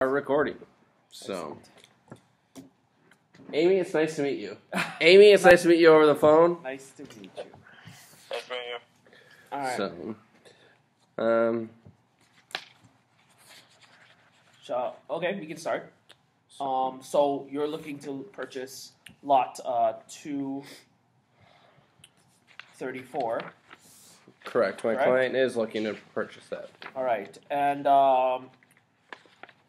are recording. So, Amy, it's nice to meet you. Amy, it's nice to meet you over the phone. Nice to meet you. Nice to meet you. All right. So, Okay, we can start. So you're looking to purchase lot 234. correct. My client is looking to purchase that. All right, and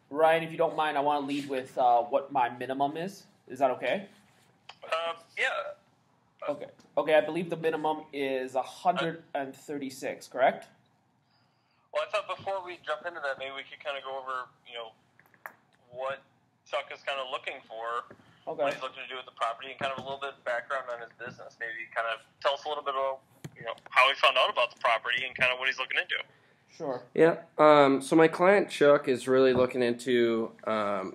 Ryan, if you don't mind, I want to lead with what my minimum is. Is that okay? Yeah. Okay. Okay, I believe the minimum is 136, correct? Well, I thought before we jump into that, maybe we could kind of go over, what Chuck is kind of looking for, what he's looking to do with the property, and kind of a little bit of background on his business. Maybe kind of tell us a little bit about, how he found out about the property and kind of what he's looking into. Sure. Yeah. So my client Chuck is really looking into.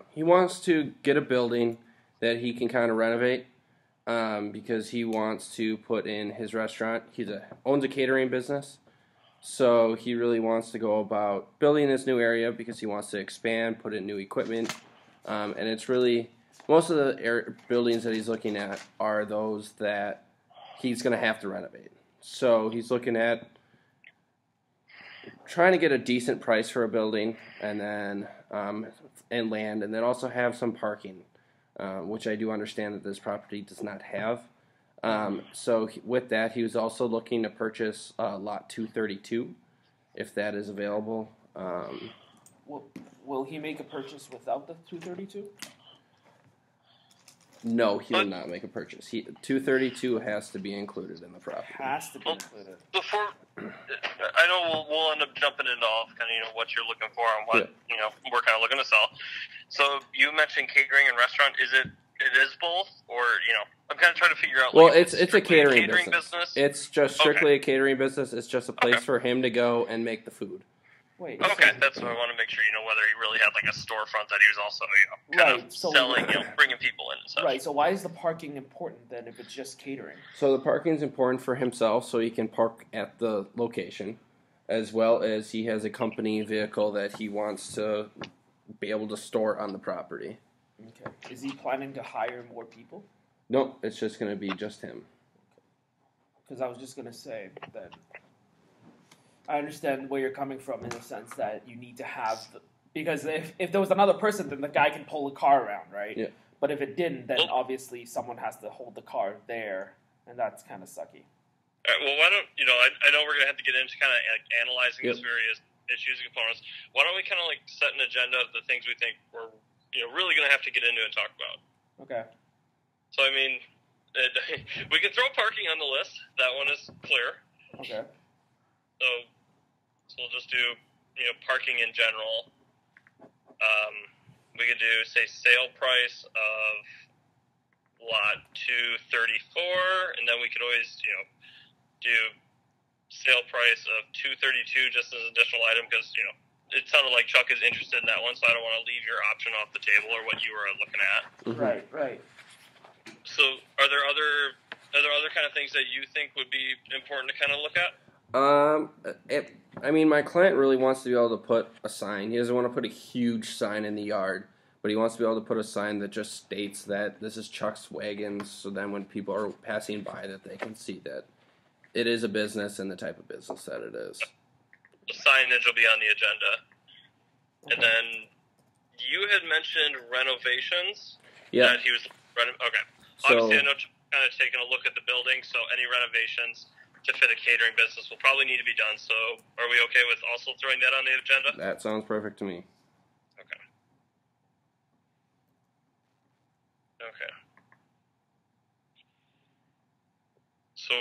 He wants to get a building that he can kind of renovate because he wants to put in his restaurant. He owns a catering business, so he really wants to go about building this new area because he wants to expand, put in new equipment, and it's really most of the buildings that he's looking at are those that he's going to have to renovate. So he's looking at trying to get a decent price for a building, and then and land, and then also have some parking, which I do understand that this property does not have. So with that, he was also looking to purchase lot 232, if that is available. Will he make a purchase without the 232? No, he will not make a purchase. 232 has to be included in the property. Has to be included. Before, I know we'll end up jumping into all kind of what you're looking for and what we're kind of looking to sell. So you mentioned catering and restaurant. It is both, or I'm kind of trying to figure out. Well, it's a catering business. It's just strictly a catering business. It's just a place for him to go and make the food. Wait. Okay, that's what I want to make sure. Whether he really had like a storefront that he was also kind of selling, bringing people in and stuff. Right. So why is the parking important then if it's just catering? So the parking is important for himself, so he can park at the location, as well as he has a company vehicle that he wants to be able to store on the property. Okay. Is he planning to hire more people? Nope, it's just going to be just him. Because I was just going to say that I understand where you're coming from in the sense that you need to have because if there was another person, then the guy can pull the car around, right? Yeah. But if it didn't, then obviously someone has to hold the car there, and that's kind of sucky. All right, well, why don't I know we're going to have to get into kind of analyzing these various issues and components. Why don't we kind of set an agenda of the things we think we're really going to have to get into and talk about? Okay. So I mean, we can throw parking on the list. That one is clear. Okay. So we'll just do parking in general. We could do say sale price of lot 234, and then we could always do sale price of 232 just as an additional item because it sounded like Chuck is interested in that one, so I don't want to leave your option off the table or what you were looking at. Mm-hmm. Right. So are there other kind of things that you think would be important to kind of look at? My client really wants to be able to put a sign. He doesn't want to put a huge sign in the yard, but he wants to be able to put a sign that just states that this is Chuck's Wagons, so then when people are passing by that they can see that it is a business and the type of business that it is. The signage will be on the agenda. Okay. And then you had mentioned renovations. Yeah. That he was okay. Obviously, I know kind of taking a look at the building, so any renovations to fit a catering business will probably need to be done. So are we okay with also throwing that on the agenda? That sounds perfect to me. Okay. So,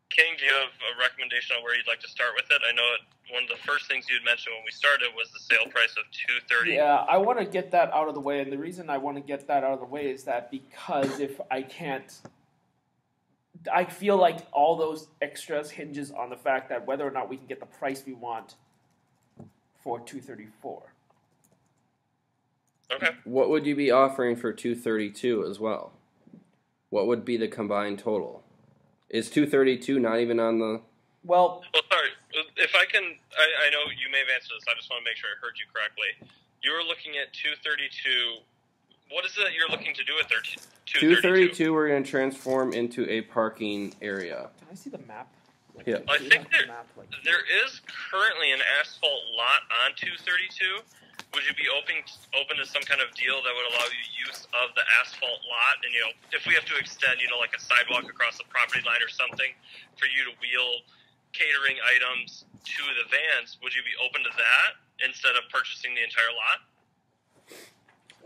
King, do you have a recommendation on where you'd like to start with it? I know one of the first things you'd mentioned when we started was the sale price of $230. Yeah, I want to get that out of the way, and the reason I want to get that out of the way is that because if I can't, I feel like all those extras hinges on the fact that whether or not we can get the price we want for 234. Okay. What would you be offering for 232 as well? What would be the combined total? Is 232 not even on the... Well, sorry. If I can... I know you may have answered this. I just want to make sure I heard you correctly. You were looking at 232. What is it you're looking to do with 232 we're going to transform into a parking area. Can I see the map? Yeah. I think there is currently an asphalt lot on 232. Would you be open to some kind of deal that would allow you use of the asphalt lot? And, if we have to extend, like a sidewalk across the property line or something for you to wheel catering items to the vans, would you be open to that instead of purchasing the entire lot?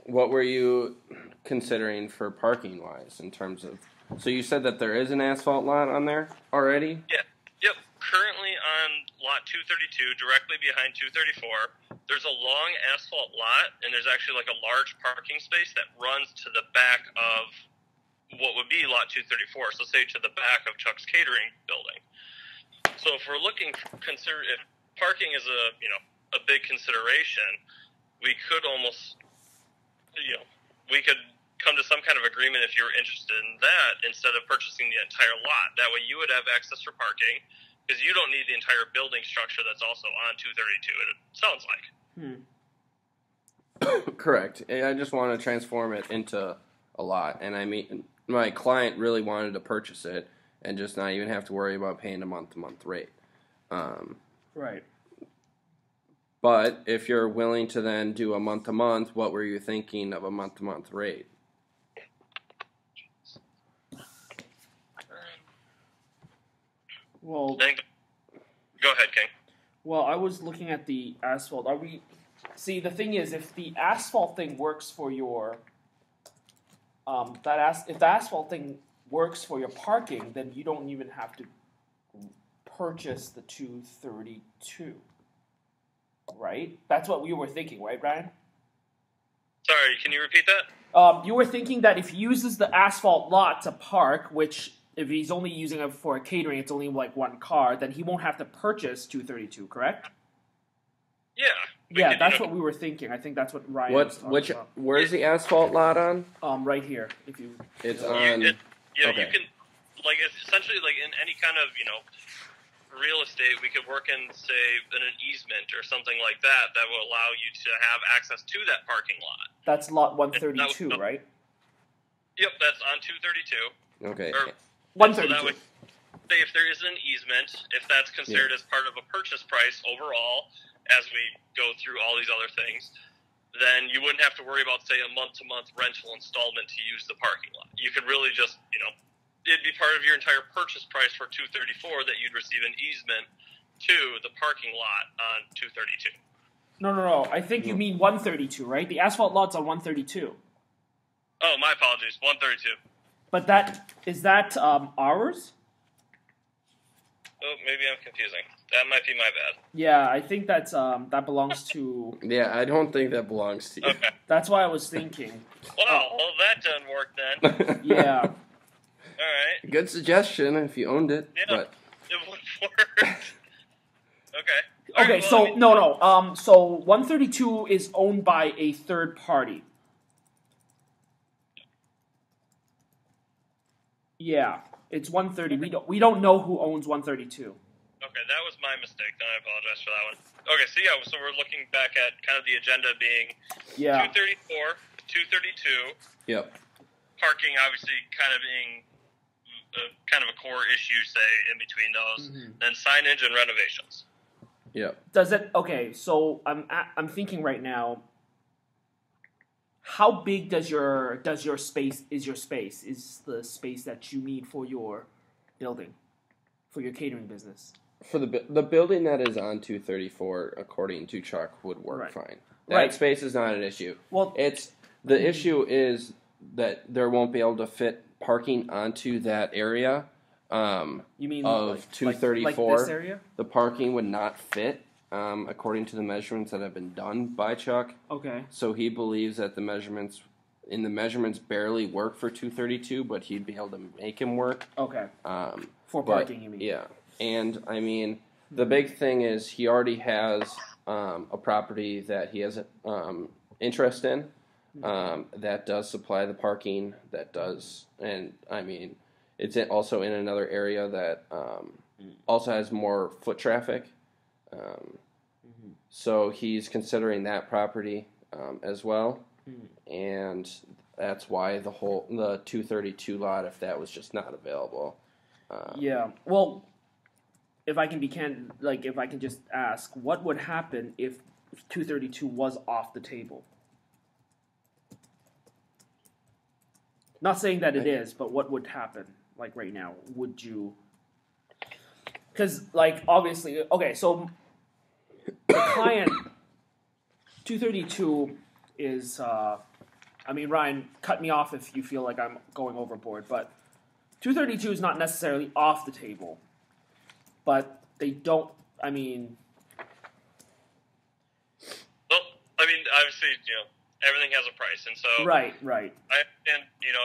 What were you considering for parking-wise in terms of... So you said that there is an asphalt lot on there already? Yeah. Yep. Currently on lot 232, directly behind 234, there's a long asphalt lot, and there's actually like a large parking space that runs to the back of what would be lot 234. So say to the back of Chuck's Catering building. So if we're looking, if parking is a big consideration, we could almost, we could come to some kind of agreement if you're interested in that instead of purchasing the entire lot. That way you would have access for parking because you don't need the entire building structure that's also on 232, it sounds like. Correct. I just want to transform it into a lot. And I mean, my client really wanted to purchase it and just not even have to worry about paying a month-to-month rate. Right. But if you're willing to then do a month-to-month, what were you thinking of a month-to-month rate? Well, go ahead, King. Well, I was looking at the asphalt. See, the thing is, if the asphalt thing works for your if the asphalt thing works for your parking, then you don't even have to purchase the 232. Right? That's what we were thinking, right, Ryan? Sorry, can you repeat that? You were thinking that if he uses the asphalt lot to park, which if he's only using it for a catering, it's only like one car, then he won't have to purchase 232, correct? Yeah. Yeah, that's what we were thinking. I think that's what Ryan was talking about. Where's the asphalt lot on? Right here. If you. It's on. Okay. You can, it's essentially like in any kind of real estate, we could work in say an easement or something like that that will allow you to have access to that parking lot. That's lot 132, right? Yep, that's on 232. Okay. Or 132. So that would say if there is an easement, if that's considered as part of a purchase price overall, as we go through all these other things, then you wouldn't have to worry about, say, a month-to-month rental installment to use the parking lot. You could really just, it'd be part of your entire purchase price for 234 that you'd receive an easement to the parking lot on 232. No. I think you mean 132, right? The asphalt lot's on 132. Oh, my apologies. 132. But is that ours? Oh, maybe I'm confusing. That might be my bad. Yeah, I think that belongs to... Yeah, I don't think that belongs to you. Okay. That's what I was thinking. Well, that doesn't work then. Yeah. All right. Good suggestion if you owned it. Yeah, But it would work. Okay. Okay, Right, so, well, no. So 132 is owned by a third party. Yeah, it's 130. We don't know who owns 132. Okay, that was my mistake. Then I apologize for that one. Okay, so we're looking back at kind of the agenda being 234, 232. Yep. Parking obviously kind of being kind of a core issue, say, in between those. Mm-hmm. Then signage and renovations. Yep. Does it? Okay, so I'm thinking right now. How big is your space? Is the space that you need for your building, for your catering business? For the building that is on 234, according to Chuck, would work fine. That space is not an issue. Well, the issue is that there won't be able to fit parking onto that area. You mean of 234? Like this area? The parking would not fit, according to the measurements that have been done by Chuck. Okay. So he believes that the measurements barely work for 232, but he'd be able to make him work. Okay. For parking, you mean? Yeah. And, I mean, the big thing is he already has a property that he has interest in that does supply the parking, and, I mean, it's also in another area that also has more foot traffic. So he's considering that property. as well, and that's why the 232 lot, if that was just not available. Yeah. Well, if I can be candid, like if I can just ask, what would happen if 232 was off the table? Not saying that it is, but what would happen? Like right now, would you? Because like obviously, okay, so the client 232 is. I mean, Ryan, cut me off if you feel like I'm going overboard, but 232 is not necessarily off the table, but they don't. I mean, well, I mean, obviously, everything has a price, and so right. And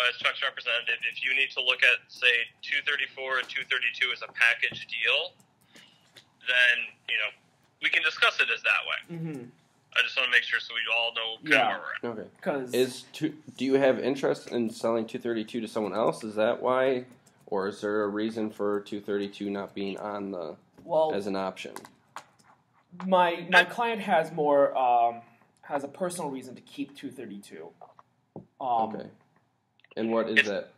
as Chuck's representative, if you need to look at say 234 and 232 as a package deal, then we can discuss it as that way. Mm-hmm. I just want to make sure so we all know kind of where we're at. Okay. Because do you have interest in selling 232 to someone else? Is that why, or is there a reason for 232 not being on the as an option? My client has more has a personal reason to keep 232. Okay. And what is that?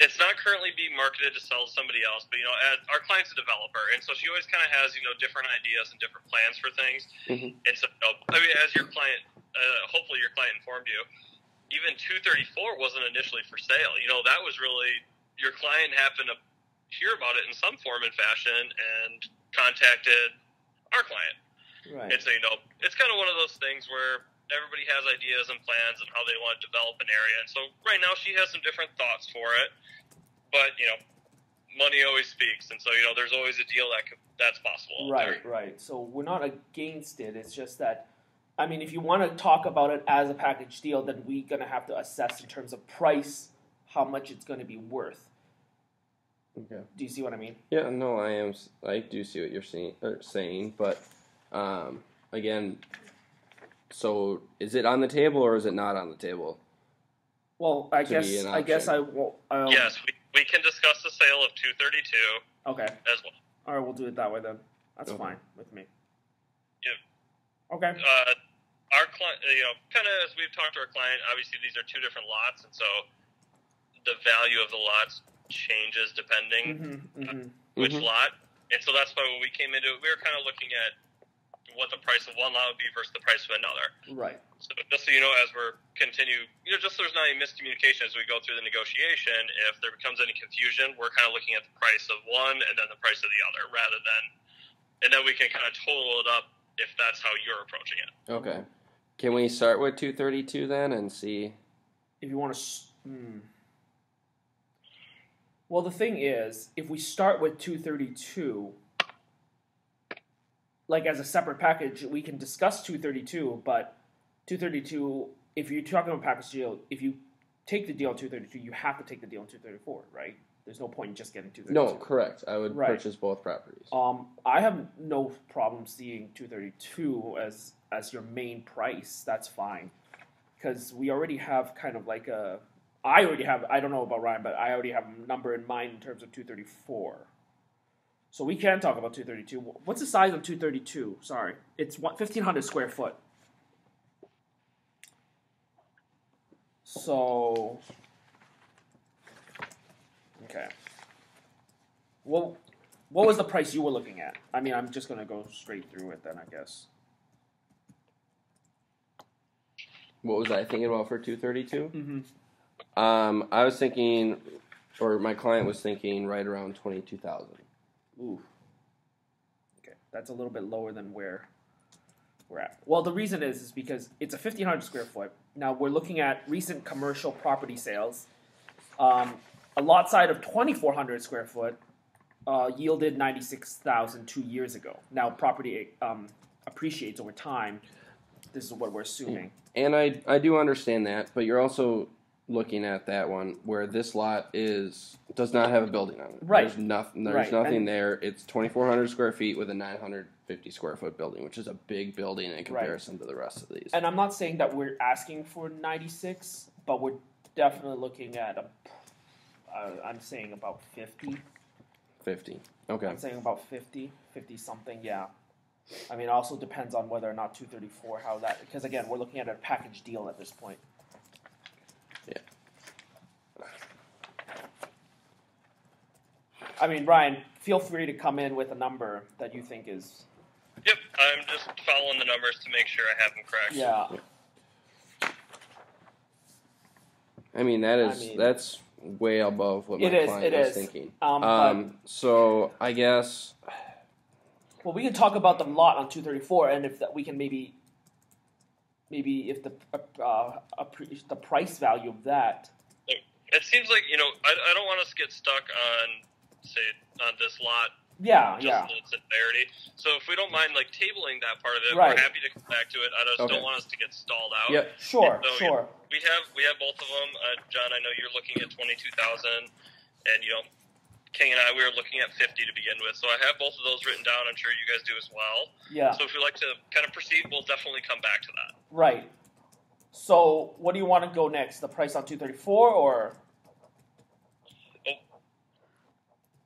It's not currently being marketed to sell to somebody else, but as our client's a developer, and so she always kind of has different ideas and different plans for things. Mm-hmm. And so, I mean, as your client, hopefully your client informed you, even 234 wasn't initially for sale. That was really your client happened to hear about it in some form and fashion and contacted our client. Right. And so, it's kind of one of those things where everybody has ideas and plans and how they want to develop an area. And so right now she has some different thoughts for it. But, money always speaks. And so, there's always a deal that's possible. Right. So we're not against it. It's just that, I mean, if you want to talk about it as a package deal, then we're going to have to assess in terms of price how much it's going to be worth. Okay. Do you see what I mean? Yeah, no, I do see what you're saying, but again, so is it on the table or is it not on the table? Well, I guess I will. Yes, we can discuss the sale of 232. Okay. As well. All right, we'll do it that way then. That's fine with me. Yeah. Okay. Our client, kind of as we've talked to our client, obviously these are two different lots, and so the value of the lots changes depending which lot. And so that's why when we came into it, we were kind of looking at what the price of one lot would be versus the price of another. Right. So just so as we're just so there's not any miscommunication as we go through the negotiation, if there becomes any confusion, we're kind of looking at the price of one and then the price of the other and then we can kind of total it up if that's how you're approaching it. Okay. Can we start with 232 then and see? If you want to... Well, the thing is, if we start with 232... like as a separate package, we can discuss 232, but 232, if you're talking about package deal, if you take the deal on 232, you have to take the deal on 234, right? There's no point in just getting 232. No, correct. I would purchase both properties. I have no problem seeing 232 as your main price. That's fine. Because we already have kind of like I don't know about Ryan, but I already have a number in mind in terms of 234. So we can talk about 232. What's the size of 232? Sorry. It's 1,500 square foot. So, okay. Well, what was the price you were looking at? I mean, I'm just going to go straight through it then, I guess. What was I thinking about for 232? Mm-hmm. I was thinking, or my client was thinking right around 22,000. Ooh. Okay, that's a little bit lower than where we're at. Well, the reason is because it's a 1,500 square foot. Now, we're looking at recent commercial property sales. A lot side of 2,400 square foot yielded 96,000 2 years ago. Now, property appreciates over time. This is what we're assuming. And I do understand that, but you're also looking at that one where this lot does not have a building on it. Right. There's nothing there. It's 2,400 square feet with a 950 square foot building, which is a big building in comparison to the rest of these. And I'm not saying that we're asking for 96, but we're definitely looking at I'm saying about 50. 50. Okay. I'm saying about 50 something, yeah. I mean, it also depends on whether or not 234, how that, because again, we're looking at a package deal at this point. Yeah. I mean, Ryan, feel free to come in with a number that you think is. Yep, I'm just following the numbers to make sure I have them correct. Yeah. I mean, that's way above what my client was thinking. So I guess. Well, we can talk about the lot on 234, and if that we can maybe if the price value of that. It seems like I don't want us to get stuck on this lot. Yeah, just its entirety. So if we don't mind tabling that part of it, right. We're happy to come back to it. I just don't want us to get stalled out. Yeah, sure. We have both of them. John, I know you're looking at 22,000, and King and I, we were looking at 50 to begin with. So I have both of those written down. I'm sure you guys do as well. Yeah. So if you'd like to kind of proceed, we'll definitely come back to that. Right. So what do you want to go next? The price on 234 or?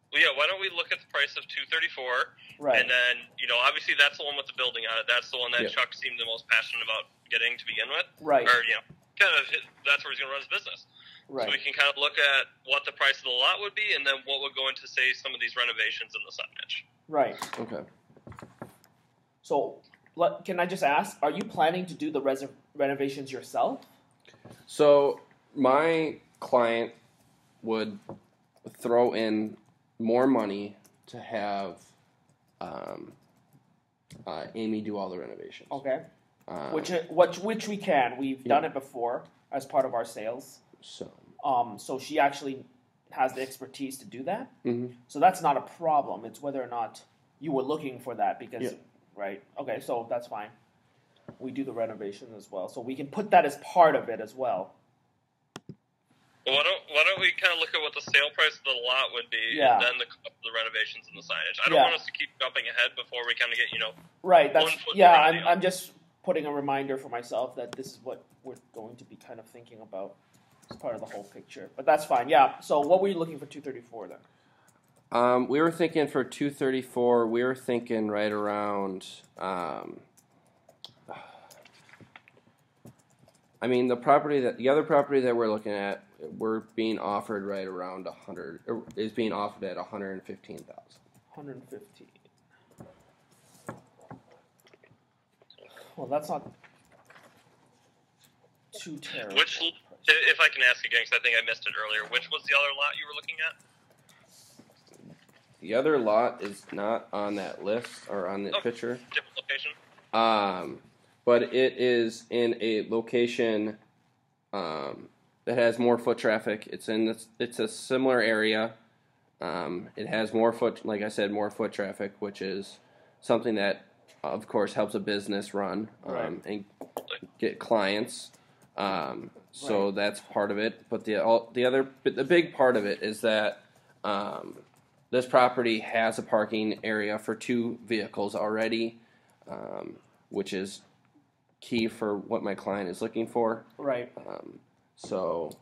Well, yeah, why don't we look at the price of 234, right? And then, obviously that's the one with the building on it. That's the one that Chuck seemed the most passionate about getting to begin with. Right. Or, that's where he's going to run his business. Right. So we can kind of look at what the price of the lot would be and then what would go into, say, some of these renovations in the signage. Right. Okay. So, can I just ask, are you planning to do the renovations yourself? So, my client would throw in more money to have Amy do all the renovations. Okay. Which we can. We've done it before as part of our sales. So she actually has the expertise to do that. Mm-hmm. So that's not a problem. It's whether or not you were looking for that because, right? Okay, so that's fine. We do the renovation as well, so we can put that as part of it as well. Well, why don't we kind of look at what the sale price of the lot would be, and then the renovations and the signage. I don't want us to keep jumping ahead before we kind of get Right. I'm just putting a reminder for myself that this is what we're going to be kind of thinking about as part of the whole picture. But that's fine. Yeah. So what were you looking for 234 then? We were thinking for 234. We were thinking right around. I mean, the other property that we're looking at, we're being offered right around 100. Is being offered at 115,000. 115. Well, that's not too terrible. Which, if I can ask again, because I think I missed it earlier, which was the other lot you were looking at? The other lot is not on that list or on the picture. Different location. But it is in a location that has more foot traffic. It's a similar area. It has more more foot traffic, which is something that, of course, helps a business run and get clients. So that's part of it. But the big part of it is that this property has a parking area for 2 vehicles already, which is key for what my client is looking for. Right.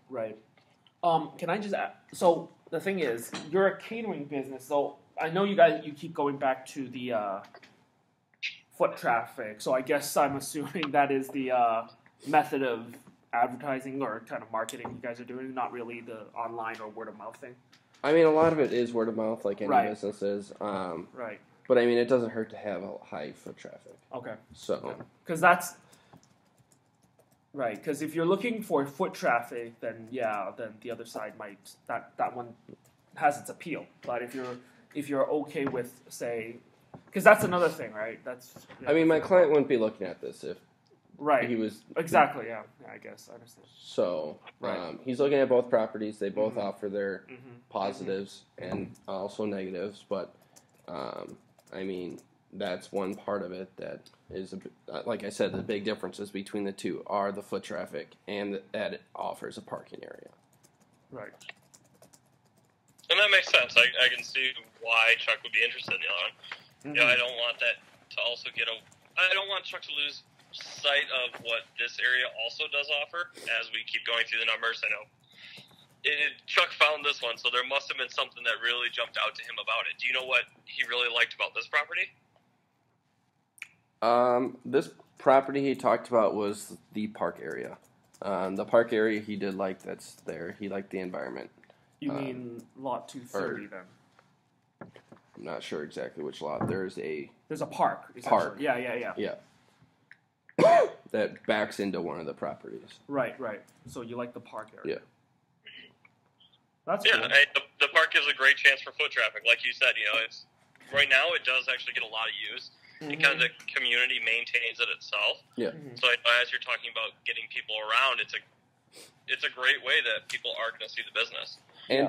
Right. Can I just add, so the thing is, you're a catering business, so I know you keep going back to the foot traffic, so I guess I'm assuming that is the method of advertising or kind of marketing you guys are doing, not really the online or word of mouth thing. I mean, a lot of it is word of mouth, like any business is. Right. But I mean, it doesn't hurt to have a high foot traffic. Okay. So. Because that's right. Because if you're looking for foot traffic, then the other side might that one has its appeal. But if you're okay with, say, because that's another thing, right? I mean, my client wouldn't be looking at this if. Right. He was exactly. Yeah. I guess I understand. So he's looking at both properties. They both offer their positives and also negatives, but I mean that's one part of it that is like I said, the big differences between the two are the foot traffic and that it offers a parking area. Right. And that makes sense. I can see why Chuck would be interested in the other one. I don't want that to also I don't want Chuck to lose sight of what this area also does offer as we keep going through the numbers. I know Chuck found this one, so there must have been something that really jumped out to him about it. Do you know what he really liked about this property? This property he talked about was the park area. The park area he did like that's there. He liked the environment. You mean lot 230 then? I'm not sure exactly which lot. There's a park. Park. Yeah. Yeah. That backs into one of the properties. Right. So you like the park area? Yeah. That's yeah. cool. The park gives a great chance for foot traffic, like you said. It's right now it does actually get a lot of use. And kind of the community maintains it itself. Yeah. So as you're talking about getting people around, it's a great way that people are going to see the business. And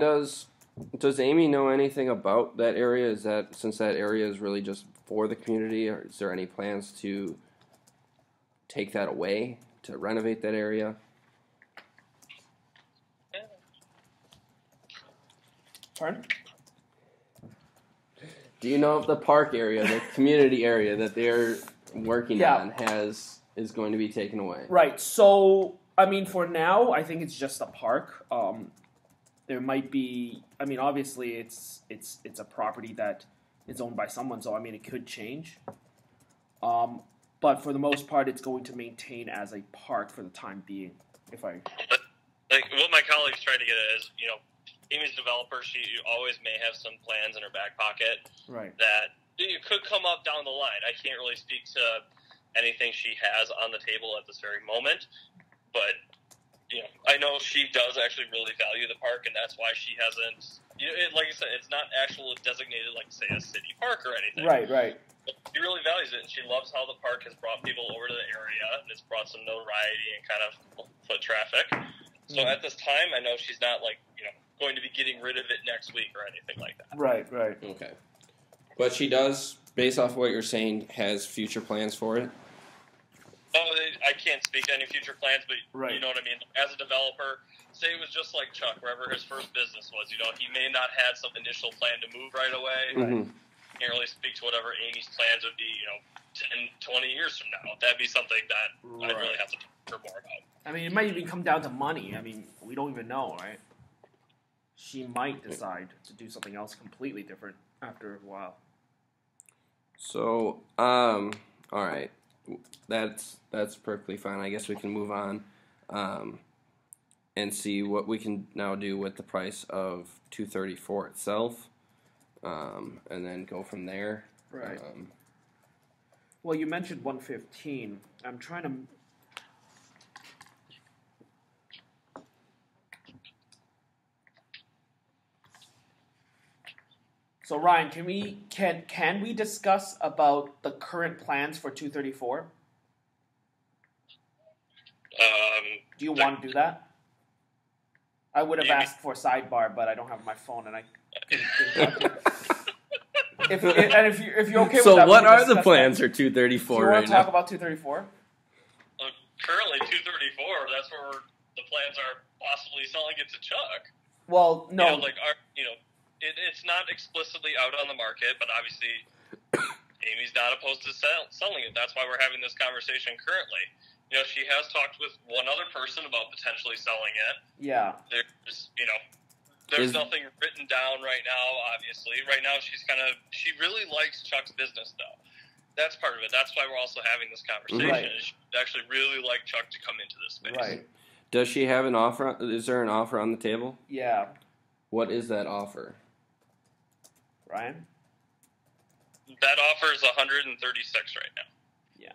does Amy know anything about that area? Is that since that area is really just for the community, or is there any plans to take that away to renovate that area? Pardon? Do you know if the park area, the community area that they're working on is going to be taken away? Right. So, I mean, for now, I think it's just a park. There might be. I mean, obviously, it's a property that is owned by someone, so I mean, it could change. But for the most part, it's going to maintain as a park for the time being. Like what my colleagues try to get at is, Amy's developer, she always may have some plans in her back pocket that it could come up down the line. I can't really speak to anything she has on the table at this very moment, but I know she does actually really value the park, and that's why she hasn't. Like I said, it's not actually designated like say a city park or anything. Right. But she really values it, and she loves how the park has brought people over to the area, and it's brought some notoriety and kind of foot traffic. So at this time, I know she's not going to be getting rid of it next week or anything like that. Right. Okay. But she does, based off of what you're saying, has future plans for it? Oh, I can't speak to any future plans, but you know what I mean? As a developer, say it was just like Chuck, wherever his first business was, he may not have some initial plan to move right away. Mm-hmm. Can't really speak to whatever Amy's plans would be, 10, 20 years from now. That'd be something that I'd really have to talk to her more about. I mean, it might even come down to money. I mean, we don't even know, right? She might decide to do something else completely different after a while. So, all right, that's perfectly fine. I guess we can move on, and see what we can now do with the price of 234 itself, and then go from there. Right. Well, you mentioned 115. I'm trying to. So Ryan, can we discuss about the current plans for 234? Do you want to do that? I would have asked for a sidebar, but I don't have my phone, and I couldn't talk to if you're okay with that. So what are the plans for 234 right now? Do you want to talk about 234? Currently, 234. That's where the plans are possibly selling it to Chuck. Well, no. It's not explicitly out on the market, but obviously Amy's not opposed to selling it. That's why we're having this conversation currently. She has talked with one other person about potentially selling it. Yeah. There's nothing written down right now, obviously. Right now, she really likes Chuck's business, though. That's part of it. That's why we're also having this conversation. Right. She actually really like Chuck to come into this space. Right. Does she have an offer? Is there an offer on the table? Yeah. What is that offer? Ryan? That offer is 136 right now. Yeah.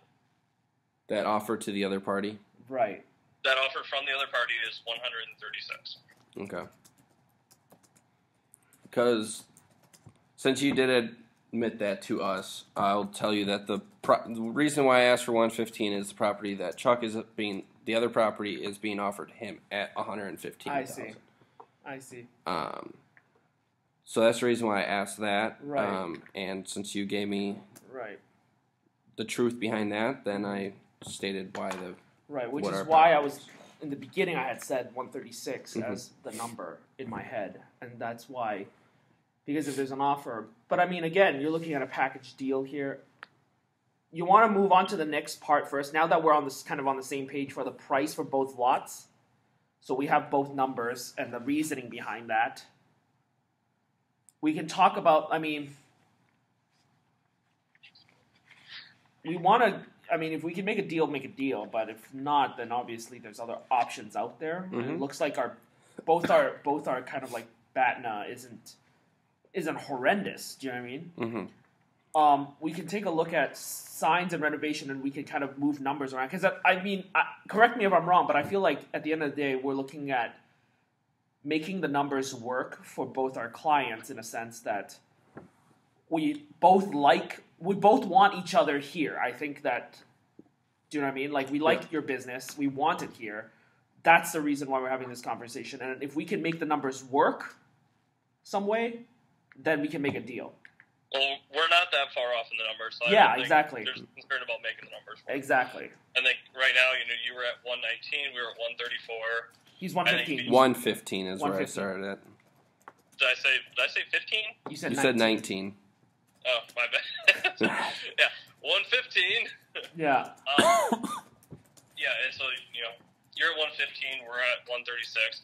That offer to the other party? Right. That offer from the other party is 136. Okay. Because since you did admit that to us, I'll tell you that the reason why I asked for 115 is the property that Chuck the other property is being offered to him at 115,000. I see. So that's the reason why I asked that. Right. And since you gave me the truth behind that, then I stated why the which is why I was in the beginning. I had said 136 as the number in my head, and that's why. Because if there's an offer, but I mean, again, you're looking at a package deal here. You want to move on to the next part first. Now that we're on this kind of on the same page for the price for both lots, so we have both numbers and the reasoning behind that. We can talk about. I mean, we want to. I mean, if we can make a deal, make a deal. But if not, then obviously there's other options out there. And it looks like both our kind of like BATNA isn't horrendous. Do you know what I mean? We can take a look at signs and renovation, and we can kind of move numbers around. Because I mean, correct me if I'm wrong, but I feel like at the end of the day, we're looking at making the numbers work for both our clients in a sense that we both want each other here. I think that, do you know what I mean? Like, we like your business, we want it here. That's the reason why we're having this conversation. And if we can make the numbers work some way, then we can make a deal. Well, we're not that far off in the numbers. So yeah, exactly. There's concern about making the numbers work. Exactly. I think right now, you were at 119, we were at 134. He's 115. 115 is where I started at. Did I say 15? You said 19. Oh, my bad. Yeah, 115. Yeah. Yeah, and so, you're at 115, we're at 136.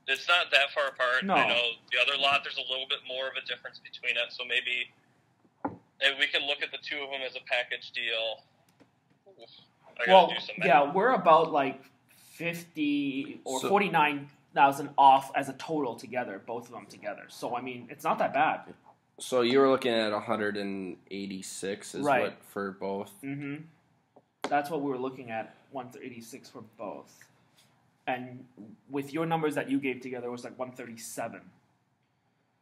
It's not that far apart. No. I know the other lot, there's a little bit more of a difference between it, so maybe we can look at the two of them as a package deal. I gotta do some math. Yeah, we're about like 50 or 49,000 off as a total together, both of them together. So, I mean, it's not that bad. So you were looking at 186 is right. what for both? Mm-hmm. That's what we were looking at, 186 for both. And with your numbers that you gave together, it was like 137.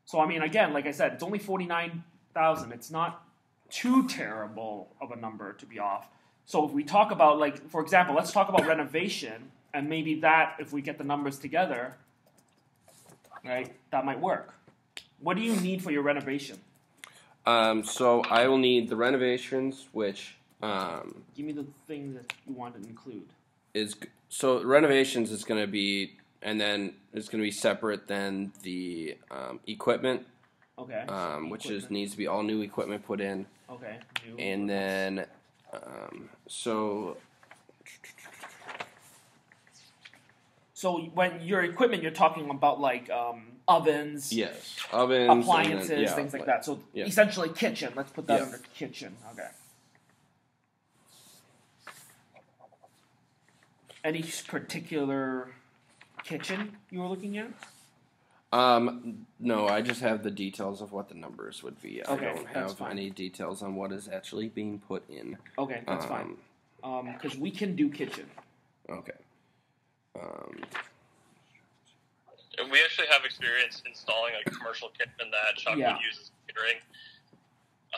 So, I mean, again, like I said, it's only 49,000. It's not too terrible of a number to be off. So if we talk about, like, for example, let's talk about renovation, and maybe that, if we get the numbers together, right, that might work. What do you need for your renovation? So I will need the renovations, which... Give me the thing that you want to include. So renovations is going to be, and then it's going to be separate than the equipment. Okay. Which needs to be all new equipment put in. Okay. And then, So when your equipment, you're talking about like ovens. Yes, ovens, appliances, things like that. So essentially kitchen. Let's put that under kitchen. Okay. Any particular kitchen you were looking at? No, I just have the details of what the numbers would be. Okay, I don't have any details on what is actually being put in. Okay, that's fine. Because we can do kitchen. Okay. We actually have experience installing a commercial kitchen that Chuck would use as catering.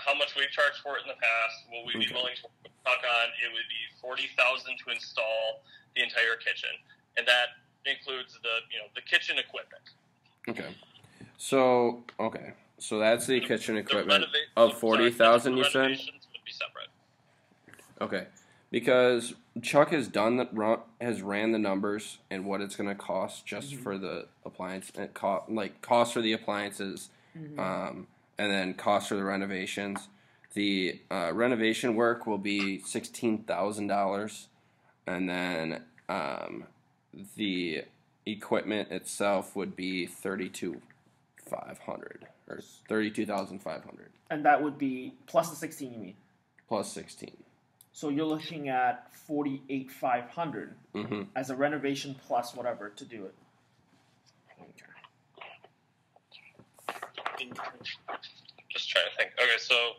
How much we've charged for it in the past, what we'd be willing to work with Chuck on, it would be $40,000 to install the entire kitchen, and that includes the kitchen equipment. Okay. So that's the kitchen equipment of 40,000. You said. Renovations would be separate. Okay, because Chuck has ran the numbers and what it's going to cost just for the appliance and cost for the appliances, and then cost for the renovations. The renovation work will be $16,000, and then the equipment itself would be $32,500 or $32,500. And that would be plus the 16, you mean? Plus 16. So you're looking at $48,500 as a renovation plus whatever to do it. Just trying to think. Okay, so.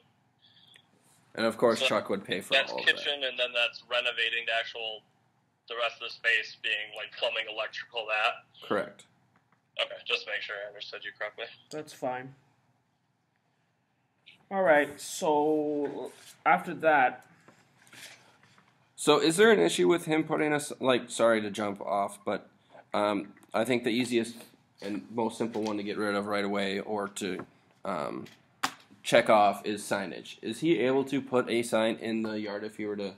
And of course, Chuck would pay for all of that. That's kitchen, and then that's renovating the rest of the space being like plumbing, electrical, that. Correct. Okay, just to make sure I understood you correctly. That's fine. All right, so after that. So is there an issue with him putting us, sorry to jump off, but I think the easiest and most simple one to get rid of right away or to check off is signage. Is he able to put a sign in the yard if he were to...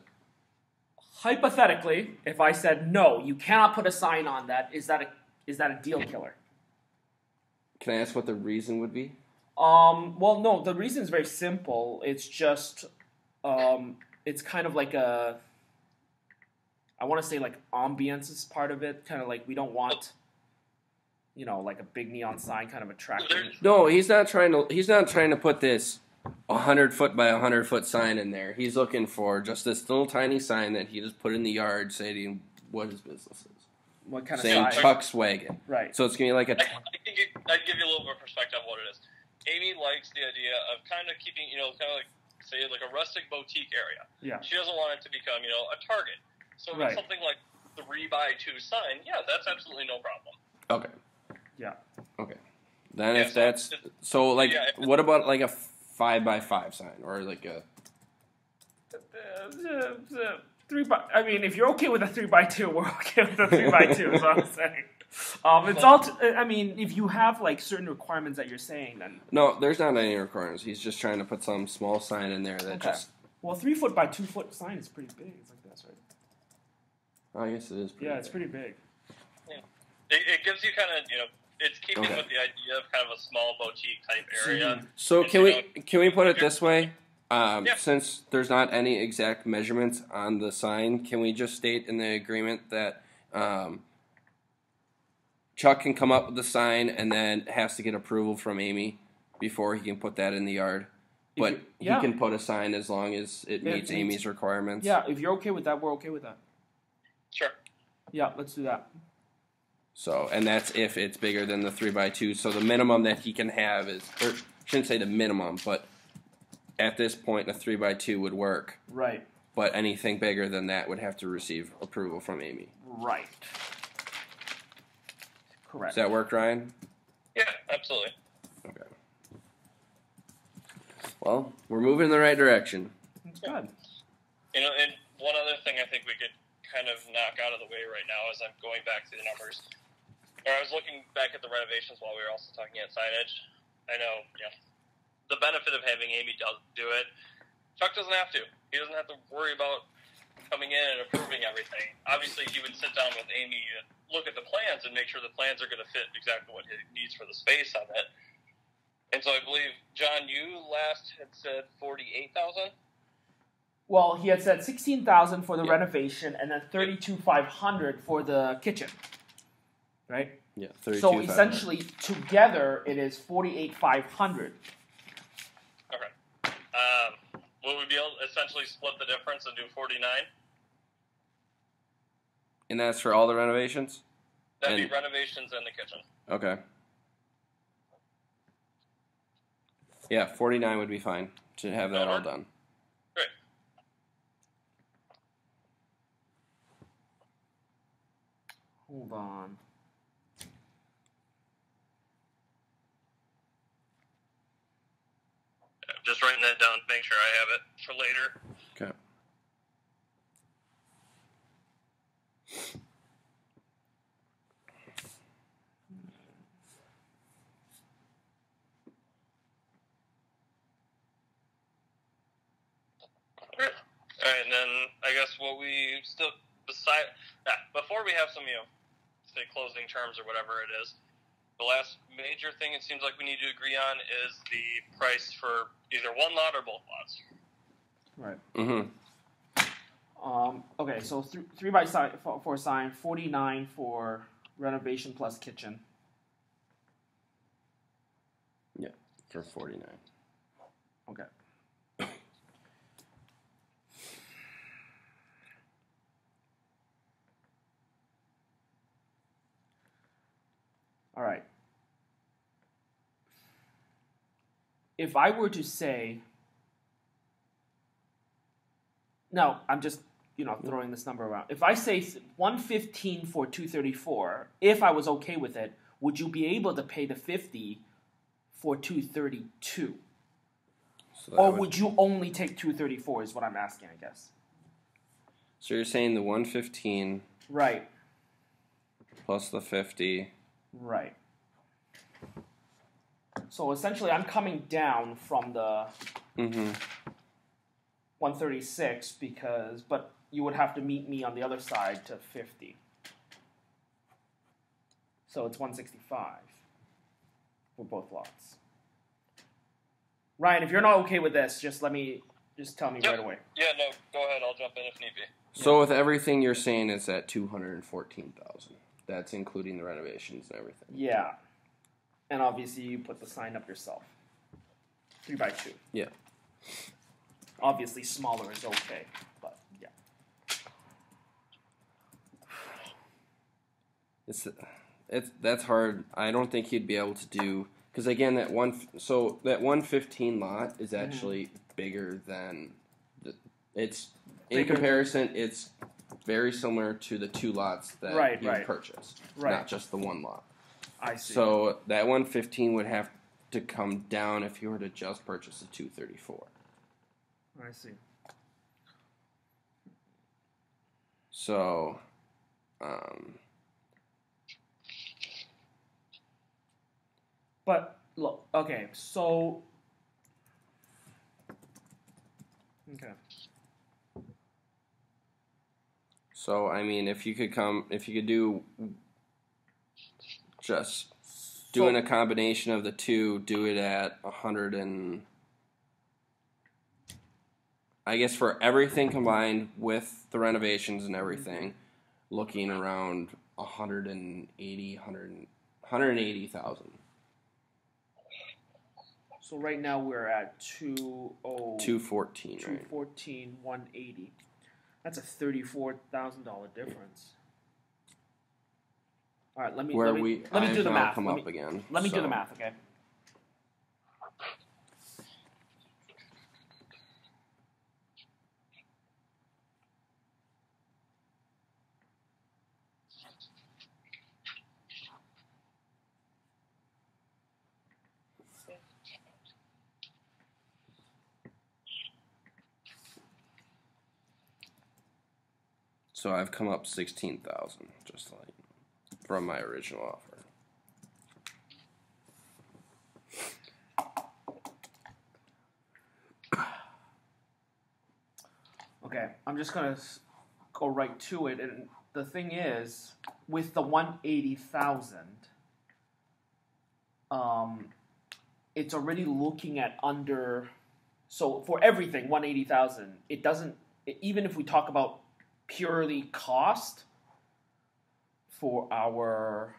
Hypothetically, if I said, no, you cannot put a sign on that, is that a deal killer? Can I ask what the reason would be? Well, no, the reason is very simple. It's just, it's kind of like I want to say like ambience is part of it. Kind of like we don't want, like a big neon sign kind of attracting. No, he's not trying to put this 100-foot by 100-foot sign in there. He's looking for just this little tiny sign that he just put in the yard stating what his business is. What kind of saying sign? Chuck's Wagon. Right. So it's going to be like a... I'd give you a little bit of perspective on what it is. Amy likes the idea of kind of keeping, kind of like, say, like a rustic boutique area. Yeah. She doesn't want it to become, a Target. So if it's something like 3x2 sign, yeah, that's absolutely no problem. Okay. Yeah. Okay. Then if that's... So, like, what about, like, a 5x5 sign? Or, like, a... 3x. I mean, if you're okay with a 3x2, we're okay with a 3x2. Is what I'm saying. It's all. I mean, if you have like certain requirements that you're saying, then no, there's not any requirements. He's just trying to put some small sign in there that just. Well, 3 foot by 2 foot sign is pretty big. It's like this, right? I guess it is. Pretty it's pretty big. Yeah. It gives you kind of it's keeping with the idea of kind of a small boutique type area. So can we put it this way? Since there's not any exact measurements on the sign, can we just state in the agreement that Chuck can come up with the sign and then has to get approval from Amy before he can put that in the yard? But he can put a sign as long as it meets Amy's requirements. Yeah, if you're okay with that, we're okay with that. Sure. Yeah, let's do that. So, and that's if it's bigger than the 3x2. So the minimum that he can have is, or shouldn't say the minimum, but at this point, a 3x2 would work. Right. But anything bigger than that would have to receive approval from Amy. Right. Correct. Does that work, Ryan? Yeah, absolutely. Okay. Well, we're moving in the right direction. That's good. And one other thing I think we could kind of knock out of the way right now as I'm going back to the numbers. Or I was looking back at the renovations while we were also talking at signage. I know, the benefit of having Amy do it, Chuck doesn't have to. He doesn't have to worry about coming in and approving everything. Obviously, he would sit down with Amy and look at the plans and make sure the plans are going to fit exactly what he needs for the space on it. And so I believe, John, you last had said 48,000? Well, he had said 16,000 for the renovation and then 32,500 for the kitchen. Right? Yeah, 32,500. So essentially, together, it is 48,500. Okay. Will we be able to essentially split the difference and do 49? And that's for all the renovations? That'd be renovations and the kitchen. Okay. Yeah, 49 would be fine to have that all done. Great. Hold on. Just writing that down to make sure I have it for later. Okay. All right, and then I guess what we still before we have some say closing terms or whatever it is, the last major thing it seems like we need to agree on is the price for either one lot or both lots. Right. Mm-hmm. Okay, so 3 by for sign, 49 for renovation plus kitchen. Yeah, for 49. Okay. All right. If I were to say, no, I'm just throwing this number around. If I say 115 for 234, if I was okay with it, would you be able to pay the 50 for 232? Or would you only take 234 is what I'm asking, I guess. So you're saying the 115 right plus the 50. Right. So essentially I'm coming down from the 136 but you would have to meet me on the other side to 50. So it's 165 for both lots. Ryan, if you're not okay with this, just tell me right away. Yeah, no, go ahead. I'll jump in if need be. So with everything you're saying, it's at 214,000. That's including the renovations and everything. Yeah. And obviously you put the sign up yourself. 3x2. Yeah. Obviously, smaller is okay, but yeah. That's hard. I don't think he'd be able to do, because again that 115 lot is actually bigger than it's in Bigger comparison. It's very similar to the 2 lots that you purchased, not just the 1 lot. I see. So that 115 would have to come down if you were to just purchase a 234. I see. So, But look, okay, so okay. So I mean, if you could do just doing a combination of the 2, do it at 100 and I guess for everything combined with the renovations and everything, looking around 180,000. So right now we're at 214, 214, 180. That's a $34,000 difference. All right, let me do the math. Come up again. Let me do the math, okay? So I've come up 16,000, just like from my original offer. Okay, I'm just gonna go right to it, and the thing is, with the 180,000, it's already looking at under. So for everything, 180,000, it doesn't. Even if we talk about purely cost for our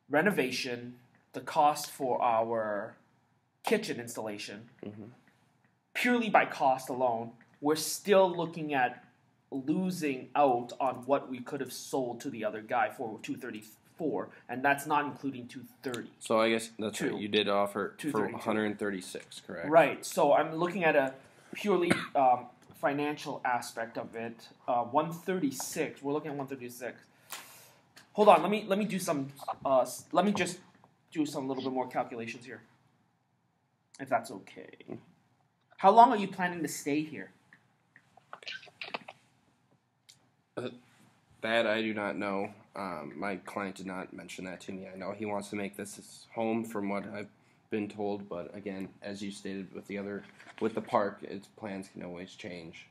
renovation, the cost for our kitchen installation, purely by cost alone, we're still looking at losing out on what we could have sold to the other guy for 234, and that's not including 230. So I guess that's right. You did offer for 136, correct? Right. So I'm looking at a purely financial aspect of it. 136. We're looking at 136. Hold on. Let me do some. Let me just do some little bit more calculations here, if that's okay. How long are you planning to stay here? That I do not know. My client did not mention that to me. I know he wants to make this his home, from what I've been told. But again, as you stated with the park, its plans can always change.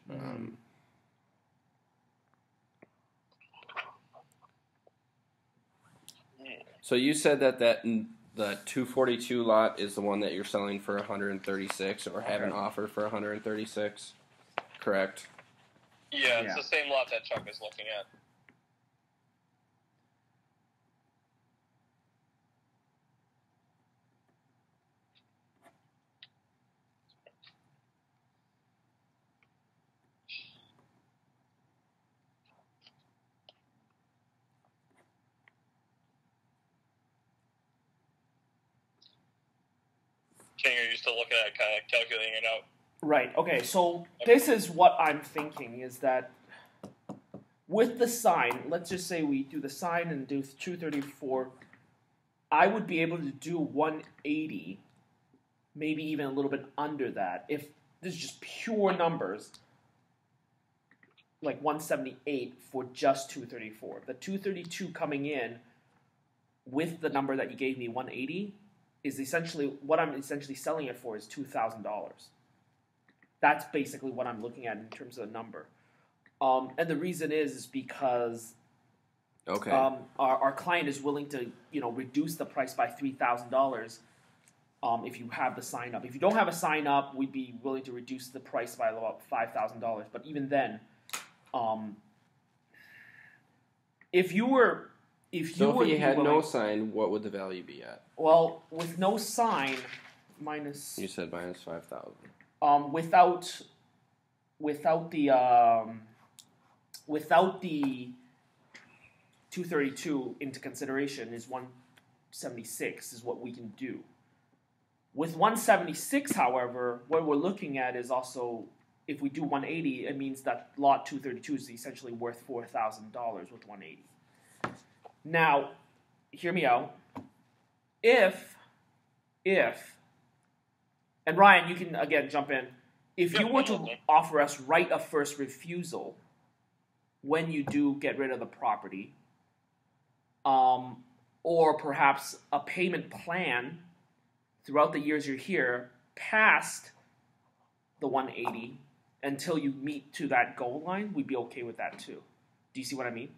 So you said that the 242 lot is the one that you're selling for 136, or have an offer for 136, correct? Yeah, it's the same lot that Chuck is looking at. King, are you still looking at kind of calculating it out? Right. Okay. So this is what I'm thinking, is that with the sign, let's just say we do the sign and do 234, I would be able to do 180, maybe even a little bit under that. If this is just pure numbers, like 178 for just 234. The 232 coming in with the number that you gave me, 180, is essentially what I'm essentially selling it for is $2,000. That's basically what I'm looking at in terms of the number. And the reason is because our client is willing to reduce the price by $3,000 if you have the sign up. If you don't have a sign up, we'd be willing to reduce the price by about $5,000. But even then, if you were if you So would if he be had no willing- sign, what would the value be at? well, with no sign, minus You said minus 5,000. without the 232 into consideration is 176 is what we can do. With 176, however, what we're looking at is also, if we do 180, it means that lot 232 is essentially worth $4,000 with 180. Now, hear me out. If, and Ryan, you can again jump in. If you were to offer us right of first refusal when you do get rid of the property, or perhaps a payment plan throughout the years you're here past the 180 until you meet to that goal line, we'd be okay with that too. Do you see what I mean?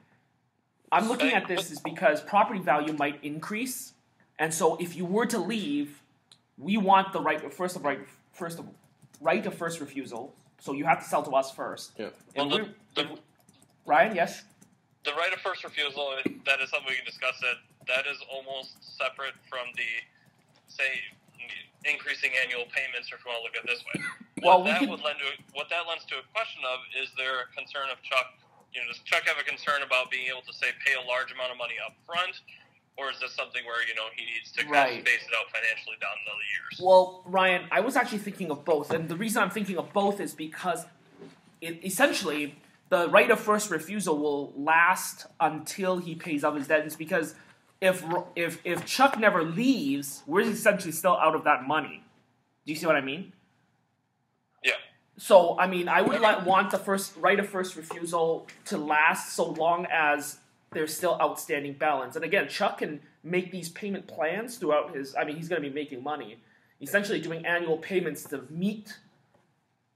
I'm looking at this is because property value might increase, and so if you were to leave, we want the right of first refusal. So you have to sell to us first. Yeah. Well, Ryan, yes. the right of first refusal, that is something we can discuss. That is almost separate from the, say, increasing annual payments, or if you want to look at it this way. Well, What that lends to a question of, is there a concern of Chuck, does Chuck have a concern about being able to, say, pay a large amount of money up front, or is this something where, he needs to kind of space it out financially down the years? Well, Ryan, I was actually thinking of both, and the reason I'm thinking of both is because essentially the right of first refusal will last until he pays off his debt. It's because if Chuck never leaves, we're essentially still out of that money. Do you see what I mean? Yeah. So, I mean, I would want the right of first refusal to last so long as there's still outstanding balance. And again, Chuck can make these payment plans throughout he's going to be making money, essentially doing annual payments to meet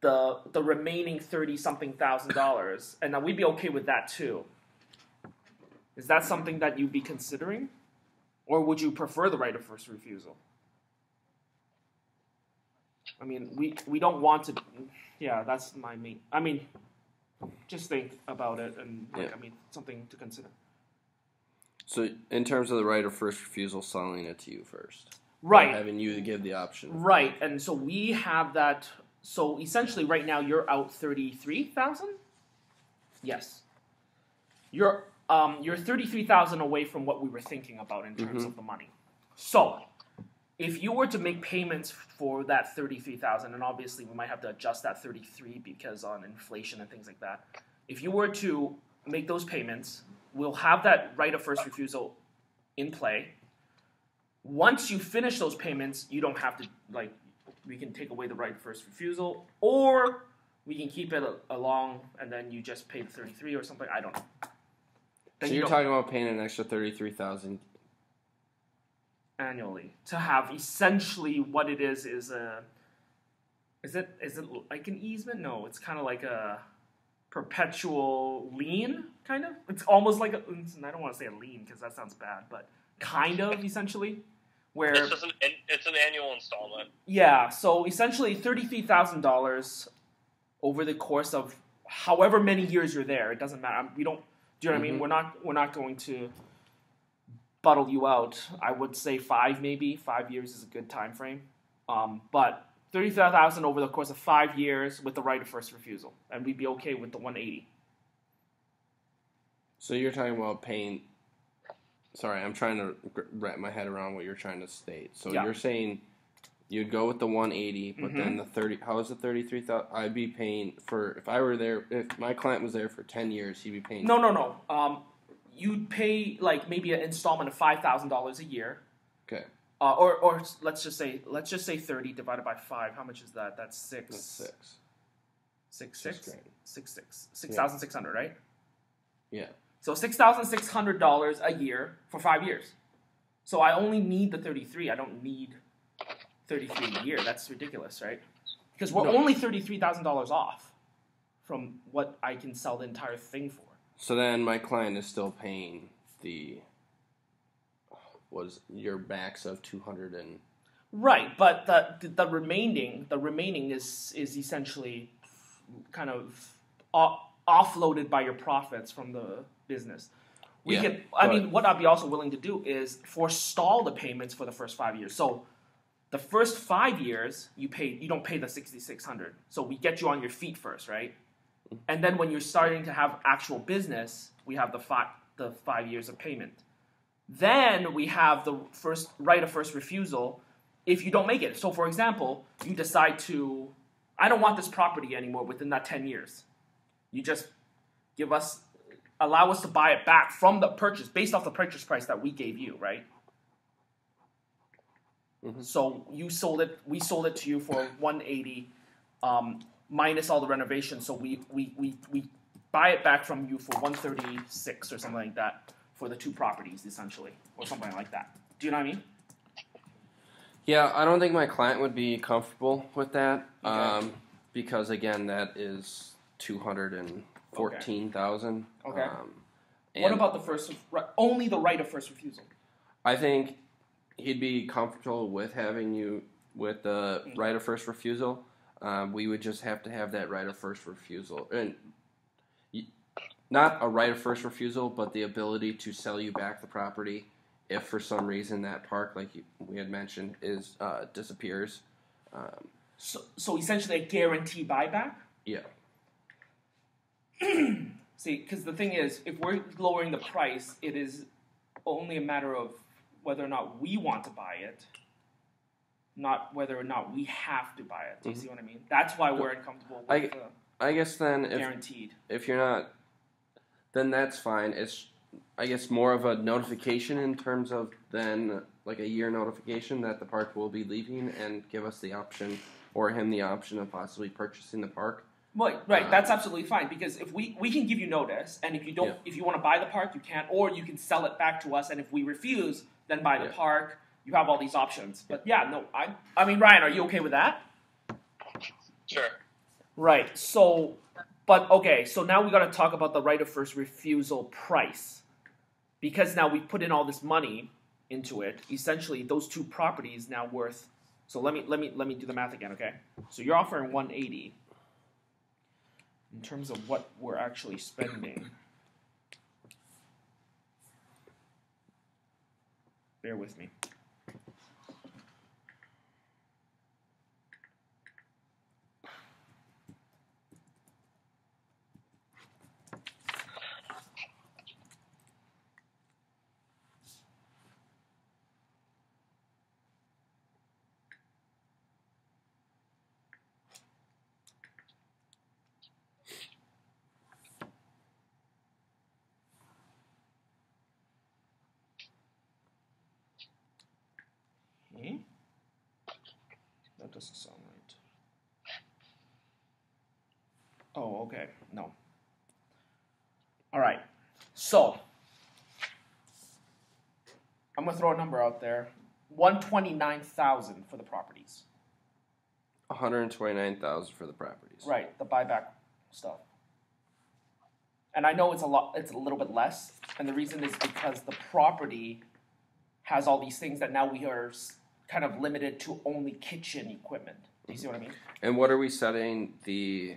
the remaining $30-something thousand, and now we'd be okay with that too. Is that something that you'd be considering? Or would you prefer the right of first refusal? I mean, we don't want to... Yeah, that's my main... I mean, just think about it, and something to consider. So in terms of the right of first refusal, selling it to you first. Right. Or having you give the option. Right, and so we have that... So essentially right now you're out $33,000? Yes. You're $33,000 away from what we were thinking about in terms of the money. So, if you were to make payments for that $33,000, and obviously we might have to adjust that $33,000 because on inflation and things like that. If you were to make those payments, we'll have that right of first refusal in play. Once you finish those payments, you don't have to, we can take away the right of first refusal, or we can keep it along and then you just pay the $33,000 or something. I don't know. So you're talking about paying an extra $33,000 annually to have essentially what it is a. Is it like an easement? No, it's kind of like a perpetual lien, kind of. It's almost like I don't want to say a lien because that sounds bad, but kind of essentially. Where it's an annual installment. Yeah, so essentially $33,000 over the course of however many years you're there. It doesn't matter. We don't. Do you know what I mean? We're not going to buttle you out. I would say 5 maybe. 5 years is a good time frame. But $33,000 over the course of 5 years with the right of first refusal, and we'd be okay with the 180. So you're talking about paying. Sorry, I'm trying to wrap my head around what you're trying to state. So you're saying you'd go with the 180, but then the 30. How is the 33,000? I'd be paying for if I were there. If my client was there for 10 years, he'd be paying. No. You'd pay maybe an installment of $5,000 a year. Okay. Or let's just say 30 divided by 5. How much is that? That's 6. That's 6. 6,600, right? Yeah. So $6,600 a year for 5 years. So I only need the 33. I don't need 33 a year. That's ridiculous, right? Because we're only $33,000 off from what I can sell the entire thing for. So then my client is still paying your max of 200 and... Right, but the remaining is essentially kind of offloaded by your profits from the business. We could. I mean, what I'd be also willing to do is forestall the payments for the first 5 years. So, the first 5 years you don't pay the $6,600. So we get you on your feet first, right? And then when you're starting to have actual business, we have the 5 years of payment. Then we have the right of first refusal if you don't make it. So, for example, you decide to, I don't want this property anymore within that 10 years. You just allow us to buy it back from the purchase, based off the purchase price that we gave you, right? Mm-hmm. So we sold it to you for $180, minus all the renovations. So we buy it back from you for $136 or something like that for the two properties, essentially, or something like that. Do you know what I mean? Yeah, I don't think my client would be comfortable with that, Okay. because again, that is $214,000. Okay. What about only the right of first refusal? I think he'd be comfortable with having you with the right of first refusal. We would just have to have that right of first refusal, and not a right of first refusal, but the ability to sell you back the property if for some reason that park, like we had mentioned, disappears. So essentially a guaranteed buyback? Yeah. See, because the thing is, if we're lowering the price, it is only a matter of whether or not we want to buy it, not whether or not we have to buy it. Do you see what I mean? That's why we're uncomfortable with I guess then guaranteed. If you're not, then that's fine. It's, I guess, more of a notification in terms of then like a year notification that the park will be leaving and give us the option, or him the option of possibly purchasing the park. Right, that's absolutely fine, because if we can give you notice, and if you don't, if you want to buy the park, you can, or you can sell it back to us, and if we refuse, then buy the park. You have all these options. But I mean, Ryan, are you okay with that? Sure. Right. So, but okay. So now we got to talk about the right of first refusal price, because now we put in all this money into it. Essentially, those two properties now worth. So let me do the math again. Okay. So you're offering $180. In terms of what we're actually spending, bear with me. That doesn't sound right. Oh, okay. No. All right. So, I'm going to throw a number out there. $129,000 for the properties. $129,000 for the properties. Right, the buyback stuff. And I know it's a little bit less, and the reason is because the property has all these things that now we are kind of limited to only kitchen equipment. Do you see what I mean? And what are we setting the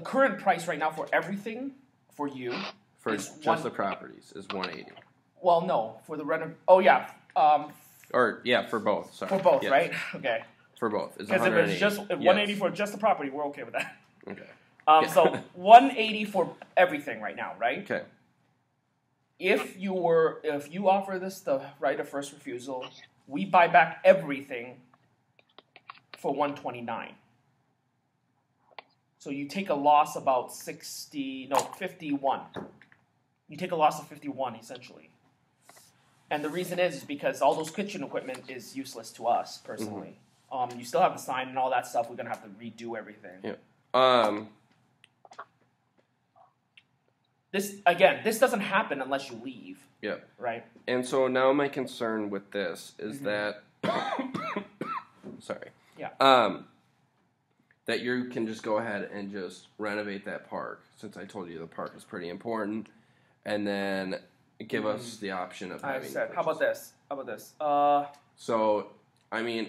current price right now for everything for you for just the properties is $180. Well, no, for the rent. Oh yeah. For both. Sorry. For both, yes. right? Okay. For both. Because if it's just 180 for just the property, we're okay with that. Okay. So 180 for everything right now, right? Okay. If you offer this the right of first refusal, we buy back everything for $129. So you take a loss about 51. You take a loss of 51 essentially. And the reason is because all those kitchen equipment is useless to us personally. Mm-hmm. You still have the sign and all that stuff. We're gonna have to redo everything. Yeah. This doesn't happen unless you leave. Yeah. Right. And so now my concern with this is that, sorry. Yeah. That you can just go ahead and just renovate that park, since I told you the park is pretty important, and then give us the option of having. How about this? So, I mean,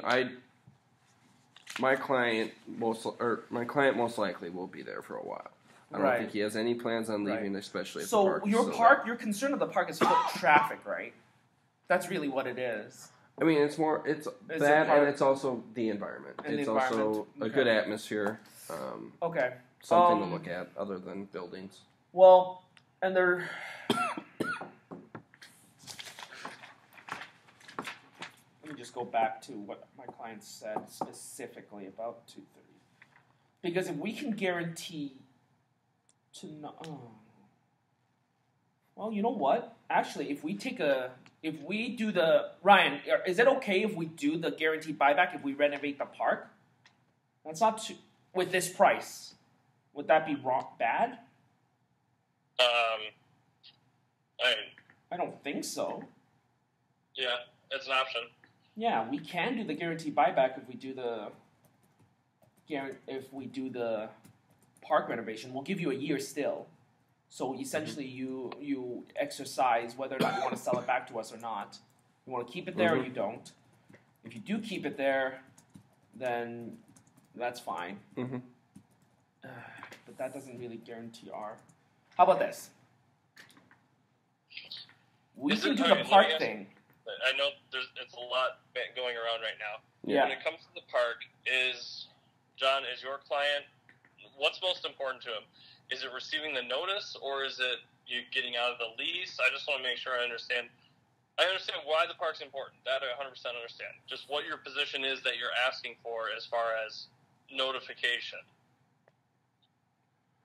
my client most likely will be there for a while. I don't think he has any plans on leaving, especially at the park. So your concern of the park is foot traffic, right? That's really what it is. I mean, it's that, and it's also the environment. It's also a good atmosphere. Something to look at other than buildings. Well, and they're... Let me just go back to what my client said specifically about 230. Because if we can guarantee to not... Well, you know what? Actually, if we do the... Ryan, is it okay if we do the guaranteed buyback if we renovate the park? That's not too... With this price. Would that be bad? I don't think so. Yeah, it's an option. Yeah, we can do the guaranteed buyback if we do the park renovation. We'll give you a year still. So essentially, you exercise whether or not you want to sell it back to us or not. You want to keep it there or you don't. If you do keep it there, then that's fine. But that doesn't really guarantee our... How about this? We can do the park thing. I know it's a lot going around right now. Yeah. When it comes to the park, John, is your client, what's most important to him? Is it receiving the notice, or is it you getting out of the lease? I just want to make sure I understand. I understand why the park's important. That I 100% understand. Just what your position is that you're asking for as far as notification.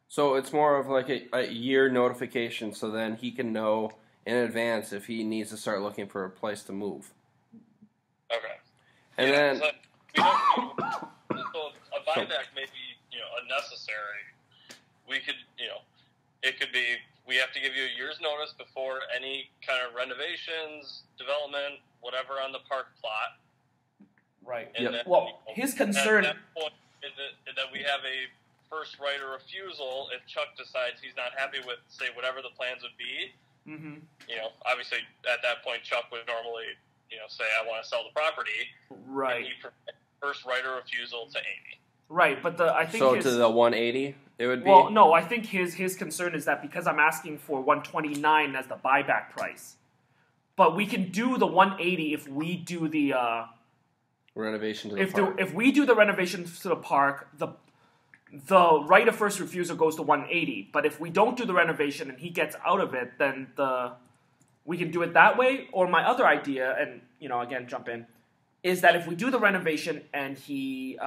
So it's more of like a year notification, so then he can know in advance if he needs to start looking for a place to move. Okay. And then... So a buyback may be, unnecessary. We could, it could be, we have to give you a year's notice before any kind of renovations, development, whatever on the park plot. Right. And then, his concern... At that point, is that we have a first right of refusal if Chuck decides he's not happy with, say, whatever the plans would be. Obviously, at that point, Chuck would normally, say, I want to sell the property. Right. And he first right of refusal to Amy. Right, but I think to the 180, it would be... Well, no, I think his concern is that because I'm asking for 129 as the buyback price, but we can do the 180 if we do the... renovation to the park. If we do the renovation to the park, the right of first refusal goes to 180. But if we don't do the renovation and he gets out of it, then we can do it that way. Or my other idea, and again, jump in, is that if we do the renovation and he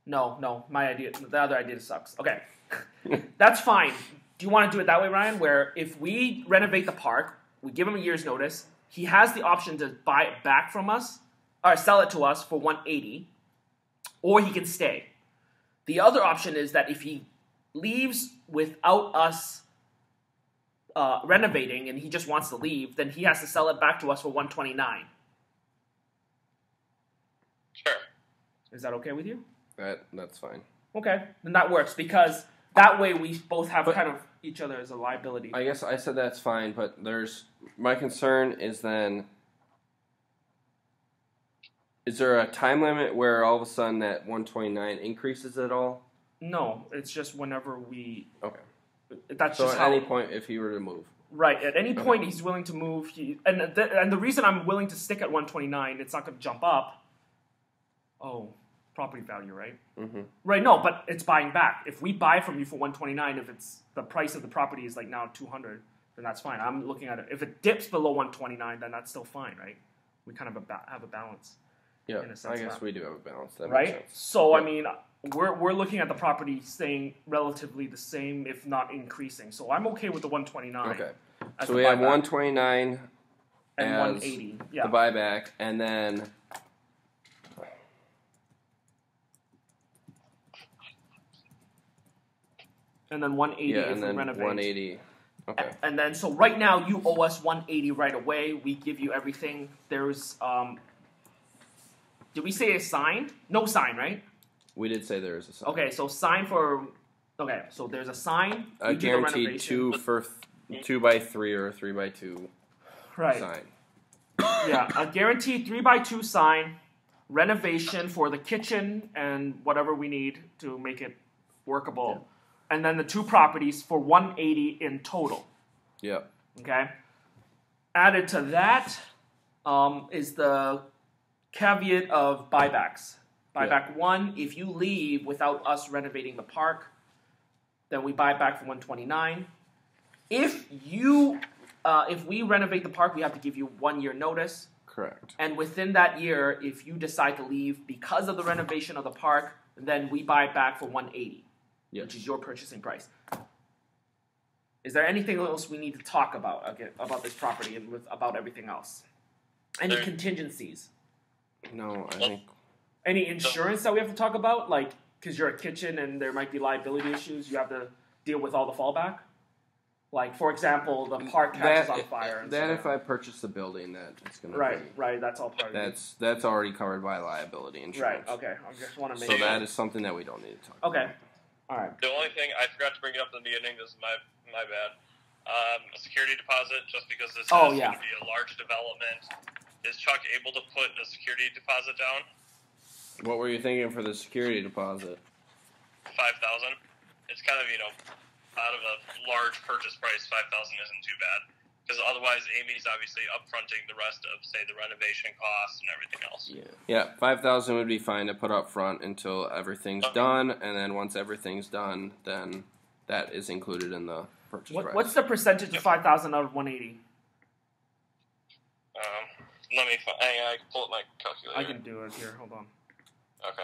no, my idea, the other idea sucks. Okay, that's fine. Do you want to do it that way, Ryan? Where if we renovate the park, we give him a year's notice, he has the option to buy it back from us or sell it to us for 180. Or he can stay. The other option is that if he leaves without us renovating and he just wants to leave, then he has to sell it back to us for 129. Sure. Is that okay with you? That's fine. Okay, then that works because that way we both have kind of each other as a liability. I guess I said that's fine, but my concern is then... Is there a time limit where all of a sudden that 129 increases at all? No, it's just whenever we... Okay. That's so just at how... any point, if he were to move? Right, at any point he's willing to move. And the reason I'm willing to stick at 129, it's not going to jump up. Oh, property value, right? Mm-hmm. Right, no, but it's buying back. If we buy from you for 129, if it's the price of the property is like now 200, then that's fine. I'm looking at it. If it dips below 129, then that's still fine, right? We kind of have a balance. Yeah, I guess we do have a balance. That right? Makes sense. So, I mean, we're looking at the property staying relatively the same, if not increasing. So I'm okay with the 129. Okay. So we have 129 and as 180. Yeah. The buyback, and then... And then 180 if and then we renovate. 180. Okay. And then, so right now, you owe us 180 right away. We give you everything. There's, did we say a sign? No sign, right? We did say there is a sign. Okay, so sign for, okay, so there's a sign. I guaranteed 2 by 3 or 3 by 2 sign. Yeah, a guaranteed 3 by 2 sign, renovation for the kitchen and whatever we need to make it workable. And then the 2 properties for $180 in total. Yep. Okay. Added to that is the caveat of buybacks. Buyback 1, if you leave without us renovating the park, then we buy back for $129. If we renovate the park, we have to give you 1 year notice. Correct. And within that year, if you decide to leave because of the renovation of the park, then we buy it back for $180, which is your purchasing price. Is there anything else we need to talk about about this property and about everything else? Any contingencies? No, I think. Any insurance that we have to talk about? Like, because you're a kitchen and there might be liability issues, you have to deal with all the fallback? Like, for example, the park catches on fire. And if I purchase the building, it's going to Right, that's all part of it. That's already covered by liability insurance. Right, okay. I just want to make sure. So that is something that we don't need to talk about. Okay, all right. The only thing, I forgot to bring it up in the beginning, this is my bad. A security deposit, just because this is going to be a large development. Is Chuck able to put a security deposit down? What were you thinking for the security deposit? $5,000. It's kind of, out of a large purchase price, $5,000 isn't too bad. Because otherwise, Amy's obviously upfronting the rest of, say, the renovation costs and everything else. Yeah, $5,000 would be fine to put up front until everything's done, and then once everything's done, then that is included in the purchase price. What's the percentage of 5,000 out of 180? Let me I can pull up my calculator. I can do it here. Hold on. Okay.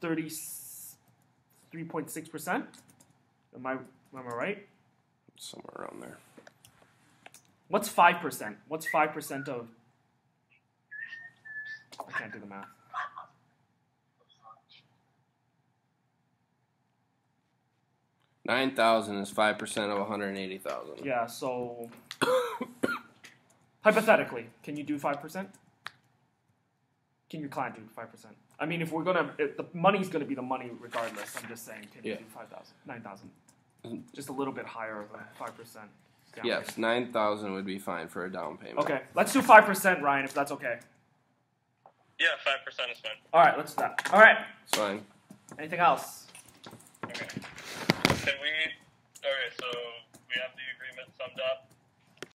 33.6%. Am I right? Somewhere around there. What's 5%? What's 5% of? I can't do the math. $9,000 is 5% of $180,000. Yeah. So hypothetically, can you do 5%? Can your client do 5%? I mean, if the money's gonna be the money regardless. I'm just saying, can you do 5,000, 9,000? Just a little bit higher than 5%. Yes, 9,000 would be fine for a down payment. Okay, let's do 5%, Ryan, if that's okay. Yeah, 5% is fine. All right, let's do that. All right. It's fine. Anything else?